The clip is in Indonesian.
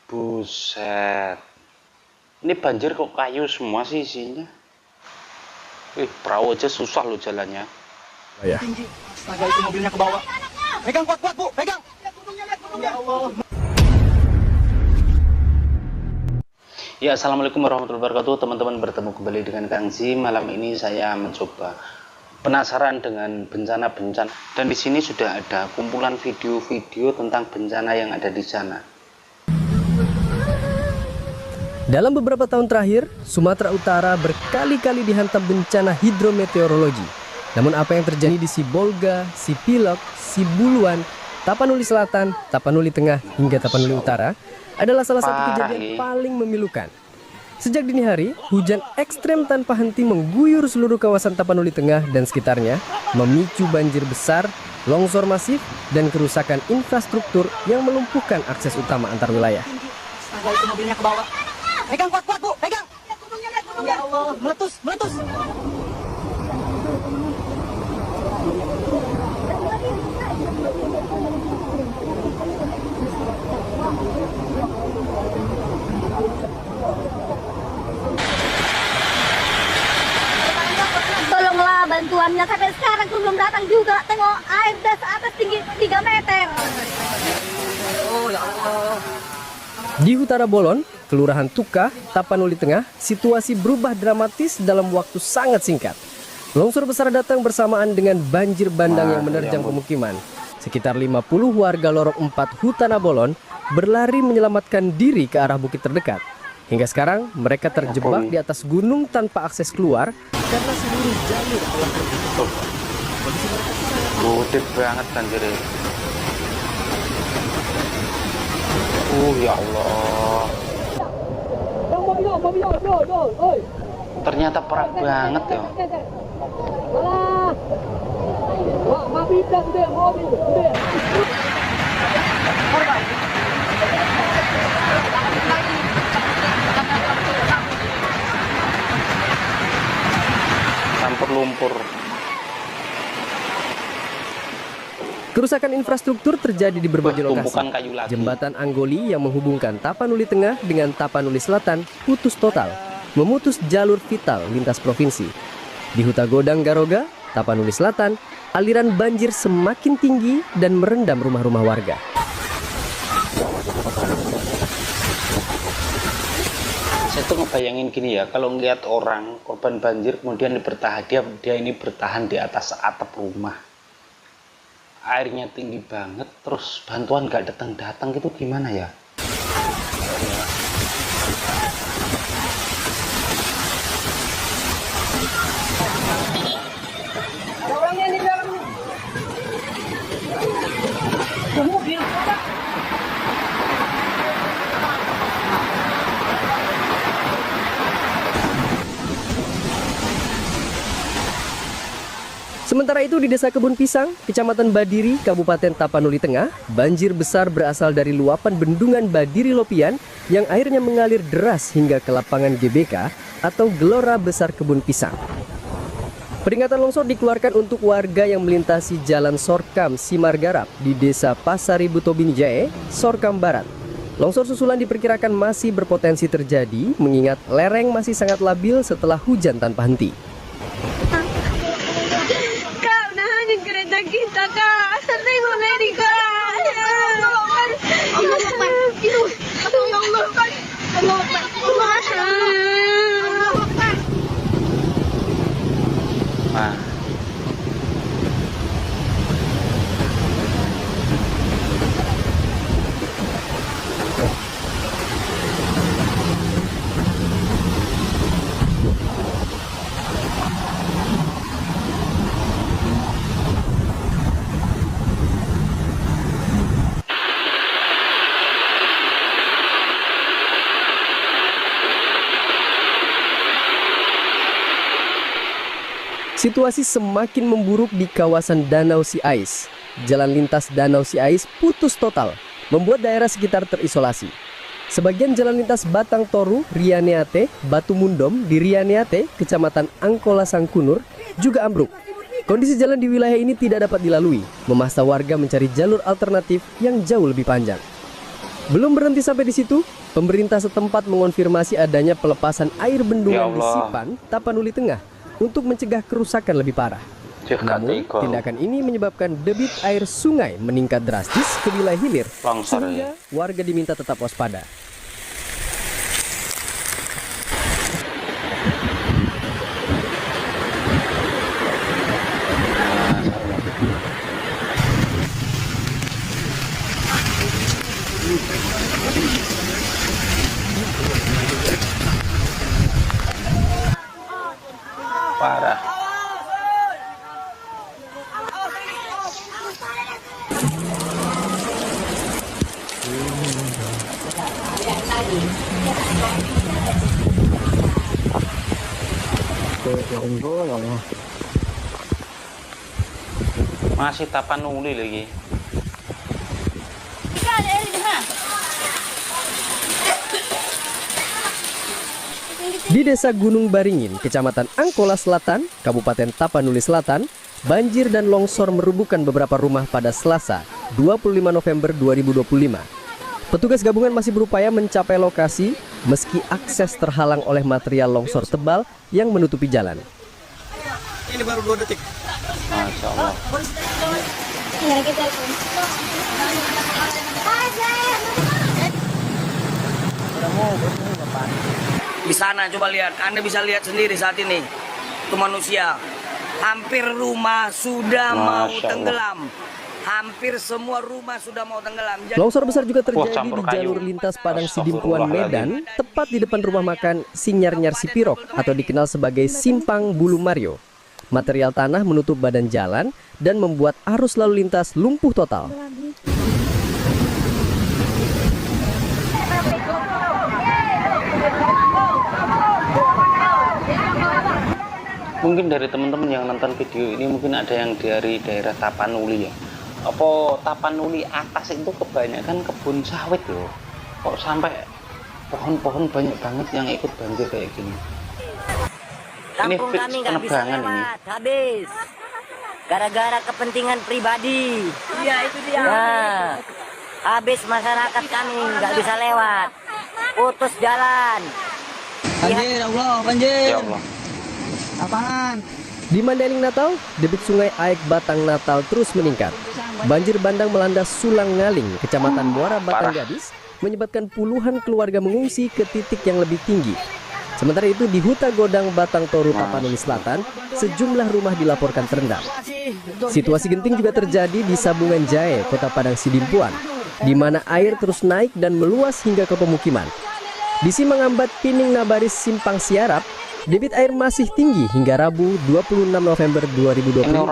Buset. Ini banjir kok kayu semua sih isinya. Wih, perahu aja susah loh jalannya. Ya. Tinggi. Astaga, itu mobilnya ke bawah. Pegang kuat-kuat, Bu. Pegang. Ya Allah. Ya, assalamualaikum warahmatullahi wabarakatuh. Teman-teman, bertemu kembali dengan Kang Zi. Malam ini saya mencoba penasaran dengan bencana-bencana. Dan di sini sudah ada kumpulan video-video tentang bencana yang ada di sana. Dalam beberapa tahun terakhir, Sumatera Utara berkali-kali dihantam bencana hidrometeorologi. Namun apa yang terjadi di Sibolga, Sipilok, Sibuluan, Tapanuli Selatan, Tapanuli Tengah, hingga Tapanuli Utara adalah salah satu kejadian paling memilukan. Sejak dini hari, hujan ekstrem tanpa henti mengguyur seluruh kawasan Tapanuli Tengah dan sekitarnya, memicu banjir besar, longsor masif, dan kerusakan infrastruktur yang melumpuhkan akses utama antar wilayah. Astaga, itu mobilnya ke bawah. Pegang kuat-kuat, Bu. Pegang. Ya Allah, meletus, meletus. Tolonglah bantuannya, sampai sekarang tuh belum datang juga. Tengok air das atas tinggi 3 meter. Oh ya Allah. Di Utara Bolon, Kelurahan Tukah, Tapanuli Tengah, situasi berubah dramatis dalam waktu sangat singkat. Longsor besar datang bersamaan dengan banjir bandang yang menerjang pemukiman. Sekitar 50 warga Lorong 4 Hutana Bolon berlari menyelamatkan diri ke arah bukit terdekat. Hingga sekarang mereka terjebak di atas gunung tanpa akses keluar karena seluruh jalur telah tertutup. Gede banget banjirnya. Ya Allah. Ternyata parah banget ya. Campur lumpur. Kerusakan infrastruktur terjadi di berbagai lokasi. Kayu lagi. Jembatan Anggoli yang menghubungkan Tapanuli Tengah dengan Tapanuli Selatan putus total, memutus jalur vital lintas provinsi. Di Huta Godang Garoga, Tapanuli Selatan, aliran banjir semakin tinggi dan merendam rumah-rumah warga. Saya tuh ngebayangin gini ya, kalau ngeliat orang korban banjir kemudian dia ini bertahan di atas atap rumah. Airnya tinggi banget, terus bantuan gak datang-datang, gitu gimana ya? Ada orangnya di dalam. Mobil. Sementara itu di Desa Kebun Pisang, Kecamatan Badiri, Kabupaten Tapanuli Tengah, banjir besar berasal dari luapan bendungan Badiri Lopian yang airnya mengalir deras hingga ke lapangan GBK atau Gelora Besar Kebun Pisang. Peringatan longsor dikeluarkan untuk warga yang melintasi Jalan Sorkam Simargarap di Desa Pasaribu Tobin Jae, Sorkam Barat. Longsor susulan diperkirakan masih berpotensi terjadi mengingat lereng masih sangat labil setelah hujan tanpa henti. Kereta kita, Kak. Tengok Mary, Kak. Situasi semakin memburuk di kawasan Danau Siais. Jalan lintas Danau Siais putus total, membuat daerah sekitar terisolasi. Sebagian jalan lintas Batang Toru, Rianeate, Batu Mundom di Rianeate, Kecamatan Angkola Sangkunur, juga ambruk. Kondisi jalan di wilayah ini tidak dapat dilalui, memaksa warga mencari jalur alternatif yang jauh lebih panjang. Belum berhenti sampai di situ, pemerintah setempat mengonfirmasi adanya pelepasan air Ya bendungan di Allah. Sipan, Tapanuli Tengah untuk mencegah kerusakan lebih parah. Namun, tindakan ini menyebabkan debit air sungai meningkat drastis ke wilayah hilir, Longsor sehingga warga diminta tetap waspada. Parah. Masih Tapanuli lagi. Di Desa Gunung Baringin, Kecamatan Angkola Selatan, Kabupaten Tapanuli Selatan, banjir dan longsor merubuhkan beberapa rumah pada Selasa, 25 November 2025. Petugas gabungan masih berupaya mencapai lokasi meski akses terhalang oleh material longsor tebal yang menutupi jalan. Ini baru 2 detik. Masya Allah. Di sana coba lihat, Anda bisa lihat sendiri saat ini. Itu manusia. Hampir rumah sudah mau Masya Allah. tenggelam. Hampir semua rumah sudah mau tenggelam. Longsor besar juga terjadi campur di kayu. jalur lintas Padang Sidimpuan Medan, tepat di depan rumah makan Sinyar-Nyar Sipirok atau dikenal sebagai Simpang Bulu Mario. Material tanah menutup badan jalan dan membuat arus lalu lintas lumpuh total. Mungkin dari teman-teman yang nonton video ini mungkin ada yang dari daerah Tapanuli ya. Apa Tapanuli atas itu kebanyakan kebun sawit loh. Kok sampai pohon-pohon banyak banget yang ikut banjir kayak gini. Ini Kampung fix kami nggak bisa penerbangan ini. lewat, habis. Gara-gara kepentingan pribadi. Iya, itu dia. Nah, habis masyarakat kami nggak bisa lewat. Putus jalan. Banjir, Allah, banjir. Ya Allah. Apaan? Di Mandailing Natal, debit sungai Aek Batang Natal terus meningkat. Banjir bandang melanda Sulang Ngaling, Kecamatan Muara Batang Parah. Gadis, menyebabkan puluhan keluarga mengungsi ke titik yang lebih tinggi. Sementara itu di Huta Godang Batang Toru Tapanuli Selatan, sejumlah rumah dilaporkan terendam. Situasi genting juga terjadi di Sabungan Jae, Kota Padang Sidimpuan, di mana air terus naik dan meluas hingga ke pemukiman. Di Simangambat Pining Nabaris Simpang Siarap, debit air masih tinggi hingga Rabu 26 November 2025.